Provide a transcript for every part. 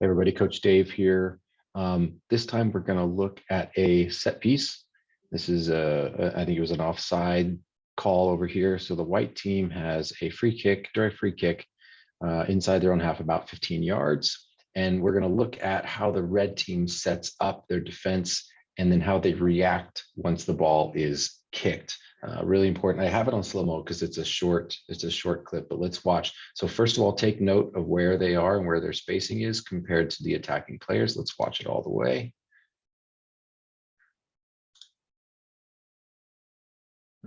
Everybody, Coach Dave here. This time we're going to look at a set piece. This is I think it was an offside call over here. So the white team has a free kick, direct free kick inside their own half, about 15 yards. And we're going to look at how the red team sets up their defense and then how they react once the ball is kicked. Really important. I have it on slow mo because it's a short clip, but let's watch. So first of all, take note of where they are and where their spacing is compared to the attacking players. Let's watch it all the way.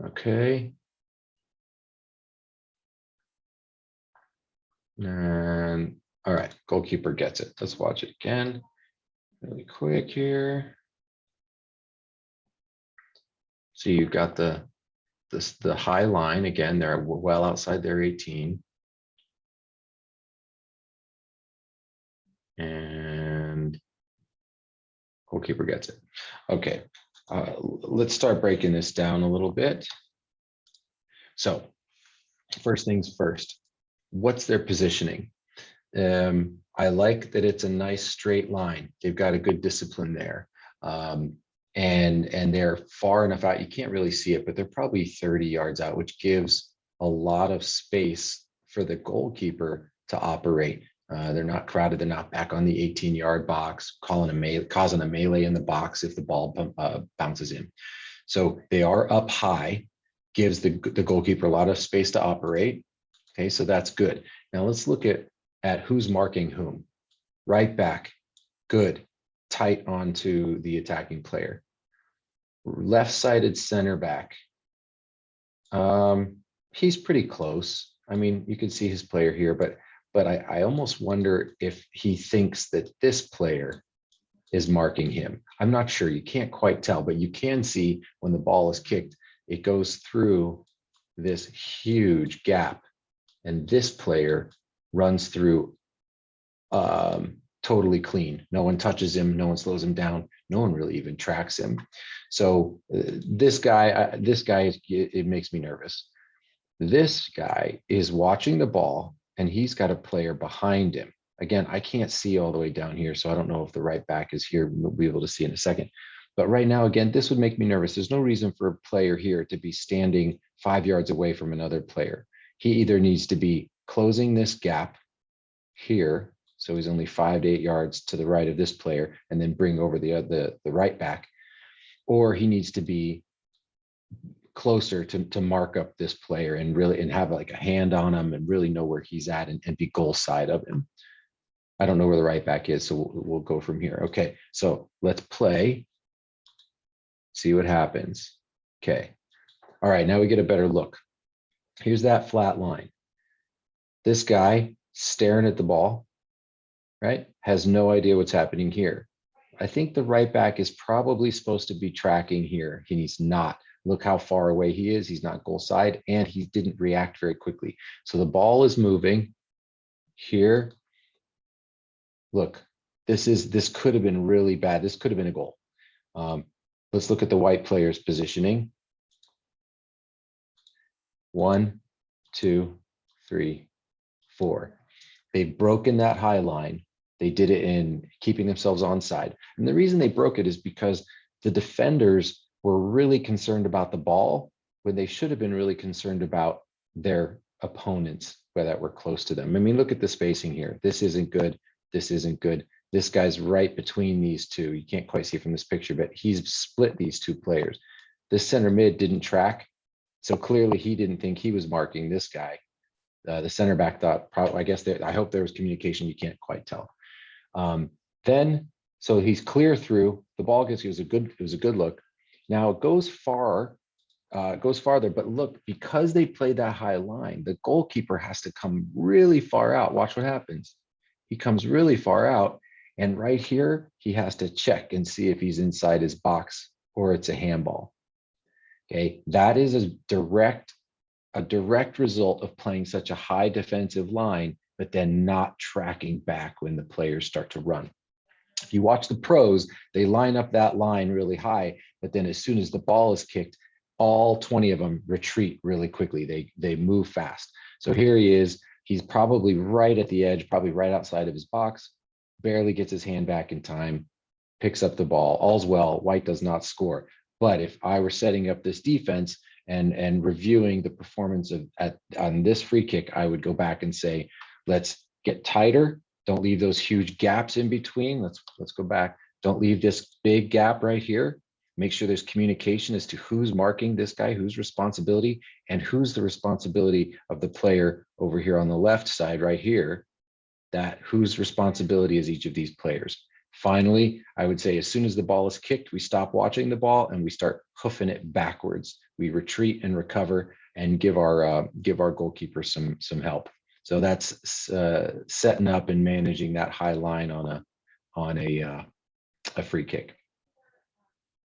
Okay. And all right, goalkeeper gets it. Let's watch it again really quick here. So you've got the high line again. They're well outside their 18. And goalkeeper gets it. Okay, let's start breaking this down a little bit. So first things first, what's their positioning? I like that it's a nice straight line. They've got a good discipline there. And they're far enough out, you can't really see it, but they're probably 30 yards out, which gives a lot of space for the goalkeeper to operate. They're not crowded. They're not back on the 18-yard box, causing a melee in the box if the ball bounces in. So they are up high, gives the goalkeeper a lot of space to operate. Okay, so that's good. Now let's look at who's marking whom. Right back, good, tight onto the attacking player. Left-sided center back. He's pretty close. I mean, you can see his player here, but I almost wonder if he thinks that this player is marking him. I'm not sure. You can't quite tell, but you can see when the ball is kicked, it goes through this huge gap, and this player runs through totally clean. No one touches him. No one slows him down. No one really even tracks him. So this guy, it makes me nervous. This guy is watching the ball, and he's got a player behind him. Again, I can't see all the way down here, so I don't know if the right back is here. We'll be able to see in a second. But right now, again, this would make me nervous. There's no reason for a player here to be standing 5 yards away from another player. He either needs to be closing this gap here, so he's only 5 to 8 yards to the right of this player, and then bring over the right back, or he needs to be closer to mark up this player and really have like a hand on him and really know where he's at and be goal side of him. I don't know where the right back is, so we'll go from here. Okay, so let's play, see what happens. Okay, all right, now we get a better look. Here's that flat line. This guy staring at the ball, right, has no idea what's happening here. I think the right back is probably supposed to be tracking here. He's not. Look how far away he is. He's not goal side, and he didn't react very quickly. So the ball is moving here. Look, this could have been really bad. This could have been a goal. Let's look at the white player's positioning. 1, 2, 3, 4. They've broken that high line. They did it in keeping themselves onside. And the reason they broke it is because the defenders were really concerned about the ball when they should have been really concerned about their opponents that were close to them. I mean, look at the spacing here. This isn't good. This isn't good. This guy's right between these two. You can't quite see from this picture, but he's split these two players. This center mid didn't track. So clearly he didn't think he was marking this guy. The center back thought, probably, I guess, I hope there was communication. You can't quite tell. So he's clear through. The ball gets, it was a good look. Now it goes farther, but look, because they played that high line, the goalkeeper has to come really far out. Watch what happens. He comes really far out, and right here, he has to check and see if he's inside his box or it's a handball. Okay, that is a direct result of playing such a high defensive line, but then not tracking back when the players start to run. If you watch the pros, they line up that line really high, but then as soon as the ball is kicked, all 20 of them retreat really quickly. They move fast. So here he is. He's probably right at the edge, probably right outside of his box. barely gets his hand back in time, picks up the ball. All's well. White does not score. But if I were setting up this defense and reviewing the performance on this free kick, I would go back and say, let's get tighter. Don't leave those huge gaps in between. Let's go back. Don't leave this big gap right here. Make sure there's communication as to who's marking this guy, whose responsibility, and who's the responsibility of the player over here on the left side right here, that whose responsibility is each of these players. Finally, I would say as soon as the ball is kicked, we stop watching the ball and we start hoofing it backwards. We retreat and recover and give our goalkeeper some help. So that's setting up and managing that high line on a free kick.